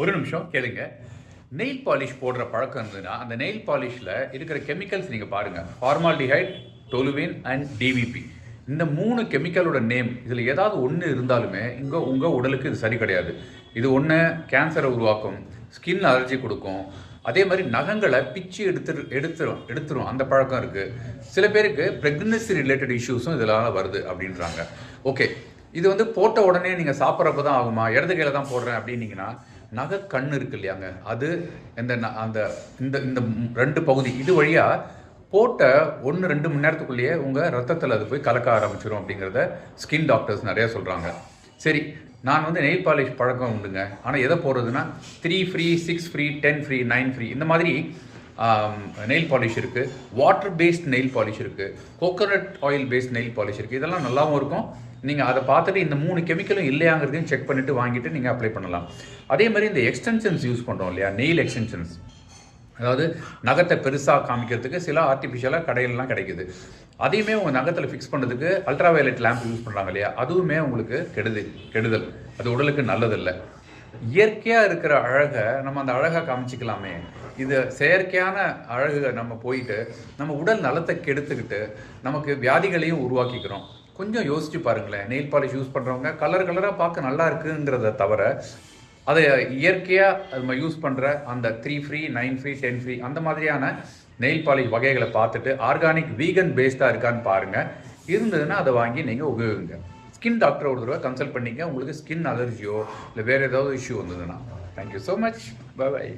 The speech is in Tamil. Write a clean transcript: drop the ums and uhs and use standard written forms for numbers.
ஒரு நிமிஷம் கேளுங்க. நெயில் பாலிஷ் போடுற பழக்கம் இருந்ததுன்னா, அந்த நெயில் பாலிஷ்ல இருக்கிற கெமிக்கல்ஸ் நீங்க பாருங்க. Formaldehyde, toluene and TVP. இந்த 3 கெமிக்கலோட நேம் இதில ஏதாவது ஒண்ணு இருந்தாலுமே, உங்க உடலுக்கு இது சரி கிடையாது. இது ஒண்ணு கேன்சரை உருவாக்கும், ஸ்கின் அலர்ஜி குடுக்கும். அதே மாரி நகங்கள பிச்சு எடுத்துரும். அந்த பழக்கம் இருக்கு. சில பேருக்கு பிரெக்னன்சி ரிலேட்டட் இஷ்யூஸும் இதனால வருது அப்படின்றாங்க. ஓகே. இது வந்து போட்ட உடனே நீங்க சாப்பிட்றப்ப தான் ஆகுமா? இடது கையில தான் போடுறேன் அப்படின்னீங்கன்னா, நகக்கண் இருக்கு இல்லையாங்க, அது அந்த இந்த 2 பகுதி இது வழியா போட்ட 1, 2 மணி நேரத்துக்குள்ளேயே உங்க ரத்தத்தில் அது போய் கலக்க ஆரம்பிச்சிடும் அப்படிங்கிறத ஸ்கின் டாக்டர்ஸ் நிறைய சொல்றாங்க. சரி, நான் வந்து நெயில் பாலிஷ் பழக்கம் உண்டுங்க. ஆனால் எதை போடுறதுன்னா 3 ஃப்ரீ, 6 ஃப்ரீ, 10 ஃப்ரீ, 9 ஃப்ரீ இந்த மாதிரி நெயில் பாலிஷ் இருக்குது. வாட்டர் பேஸ்ட் நெயில் பாலிஷ் இருக்குது. Coconut oil based nail polish இருக்குது. இதெல்லாம் நல்லாவும் இருக்கும். நீங்கள் அதை பார்த்துட்டு இந்த 3 கெமிக்கலும் இல்லையாங்கிறதையும் செக் பண்ணிவிட்டு வாங்கிட்டு நீங்கள் அப்ளை பண்ணலாம். அதே மாதிரி இந்த எக்ஸ்டென்ஷன்ஸ் யூஸ் பண்ணுறோம் இல்லையா, நெயில் எக்ஸ்டென்ஷன்ஸ், அதாவது நகத்தை பெருசாக காமிக்கிறதுக்கு சில ஆர்டிஃபிஷியலாக கடையிலலாம் கிடைக்குது. அதையுமே உங்கள் நகத்தில் ஃபிக்ஸ் பண்ணுறதுக்கு அல்ட்ரா வயலட் லேம்ப் யூஸ் பண்ணுறாங்க இல்லையா, அதுவுமே உங்களுக்கு கெடுதல். அது உடலுக்கு நல்லதில்லை. இயற்கையாக இருக்கிற அழகை நம்ம அந்த அழகாக காமிச்சிக்கலாமே. இது செயற்கையான அழகு நம்ம போயிட்டு நம்ம உடல் நலத்தை கெடுத்துக்கிட்டு நமக்கு வியாதிகளையும் உருவாக்கிக்கிறோம். கொஞ்சம் யோசிச்சு பாருங்களேன். நெயில் பாலிஷ் யூஸ் பண்ணுறவங்க கலராக பார்க்க நல்லா இருக்குங்கிறத தவிர, அதை இயற்கையாக நம்ம யூஸ் பண்ணுற அந்த 3 ஃப்ரீ, 9 ஃப்ரீ, 10 ஃப்ரீ அந்த மாதிரியான நெயில் பாலிஷ் வகைகளை பார்த்துட்டு ஆர்கானிக் வீகன் பேஸ்டாக இருக்கான்னு பாருங்கள். இருந்ததுன்னா அதை வாங்கி நீங்கள் உபயோகிங்க. ஸ்கின் டாக்டரை ஒரு தடவை கன்சல்ட் பண்ணிங்க. உங்களுக்கு ஸ்கின் அலர்ஜியோ இல்லை வேறு ஏதாவது இஷ்யூ வந்ததுன்னா. Thank you so much. பை.